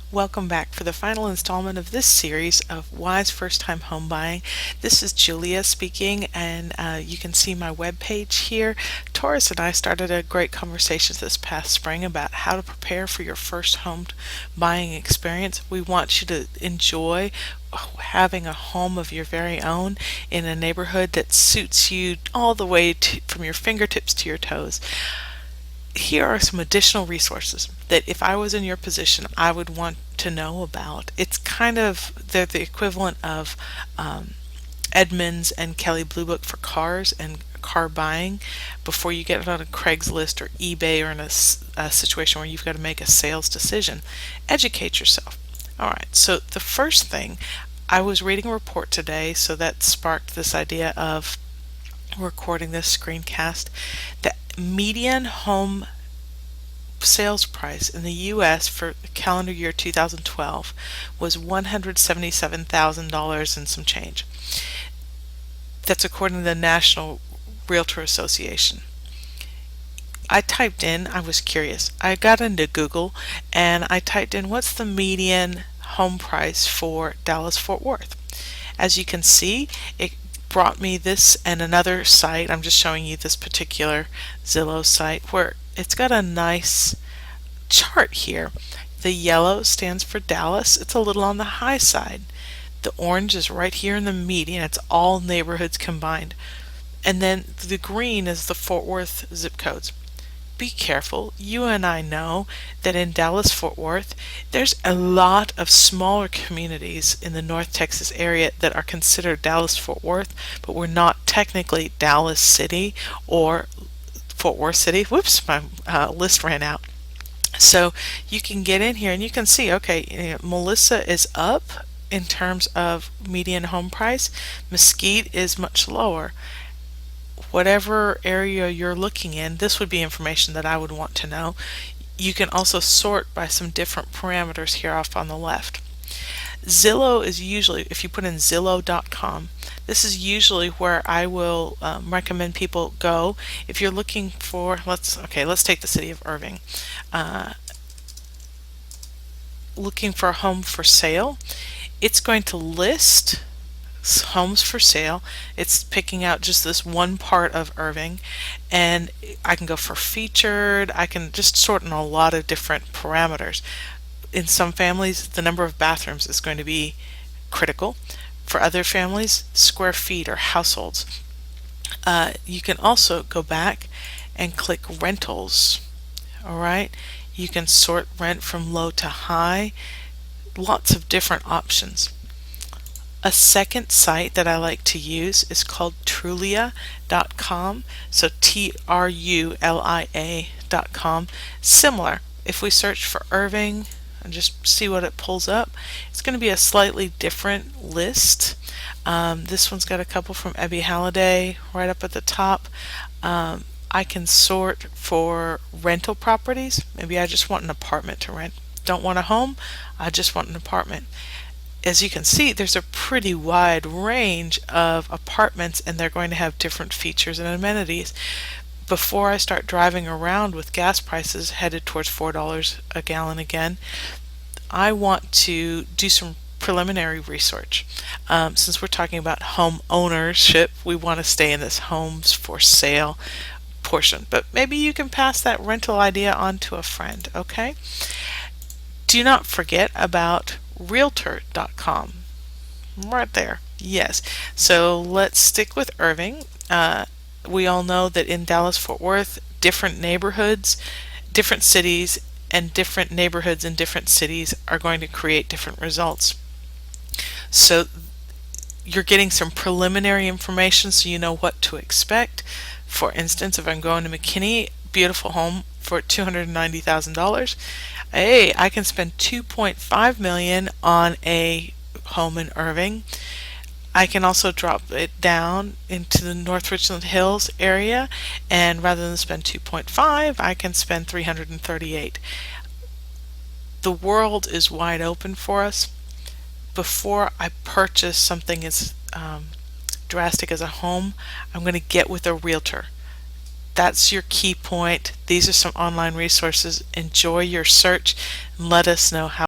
Welcome back for the final installment of this series of Wise First Time Home Buying. This is Julia speaking, and you can see my webpage here. Taurus and I started a great conversation this past spring about how to prepare for your first home buying experience. We want you to enjoy having a home of your very own in a neighborhood that suits you all the way from your fingertips to your toes. Here are some additional resources that if I was in your position, I would want to know about. It's kind of, they're the equivalent of Edmunds and Kelley Blue Book for cars and car buying before you get on a Craigslist or eBay or in a situation where you've got to make a sales decision. Educate yourself. All right, so the first thing, I was reading a report today, so that sparked this idea of recording this screencast. The median home sales price in the US for the calendar year 2012 was $177,000 and some change. That's according to the National Realtor Association. I was curious. I got into Google and I typed in what's the median home price for Dallas-Fort Worth. As you can see, it brought me this and another site. I'm just showing you this particular Zillow site where it's got a nice chart here. The yellow stands for Dallas. It's a little on the high side. The orange is right here in the median. It's all neighborhoods combined. And then the green is the Fort Worth zip codes. Be careful. You and I know that in Dallas-Fort Worth, there's a lot of smaller communities in the North Texas area that are considered Dallas-Fort Worth, but we're not technically Dallas City or Fort Worth City. Whoops, my list ran out. So you can get in here and you can see, okay, Melissa is up in terms of median home price. Mesquite is much lower. Whatever area you're looking in, this would be information that I would want to know. You can also sort by some different parameters here off on the left. Zillow is usually, if you put in Zillow.com, this is usually where I will recommend people go. If you're looking for, let's take the city of Irving. Looking for a home for sale, it's going to list homes for sale. It's picking out just this one part of Irving, and I can go for featured. I can just sort in a lot of different parameters. In some families, the number of bathrooms is going to be critical. For other families, square feet or households. You can also go back and click rentals. All right, you can sort rent from low to high. Lots of different options. A second site that I like to use is called Trulia.com, so Trulia.com. Similar, if we search for Irving and just see what it pulls up, it's going to be a slightly different list. This one's got a couple from Ebby Halliday right up at the top. I can sort for rental properties. Maybe I just want an apartment to rent. Don't want a home, I just want an apartment. As you can see, there's a pretty wide range of apartments and they're going to have different features and amenities. Before I start driving around with gas prices headed towards $4 a gallon again, I want to do some preliminary research. Since we're talking about home ownership, we want to stay in this homes for sale portion, but maybe you can pass that rental idea on to a friend, okay? Do not forget about Realtor.com. Right there. Yes. So let's stick with Irving. We all know that in Dallas-Fort Worth, different neighborhoods, different cities, and different neighborhoods in different cities are going to create different results. So you're getting some preliminary information so you know what to expect. For instance, if I'm going to McKinney, beautiful home for $290,000. Hey, I can spend $2.5 million on a home in Irving. I can also drop it down into the North Richland Hills area, and rather than spend 2.5, I can spend 338. The world is wide open for us. Before I purchase something as drastic as a home, I'm going to get with a realtor. That's your key point. These are some online resources. Enjoy your search and let us know how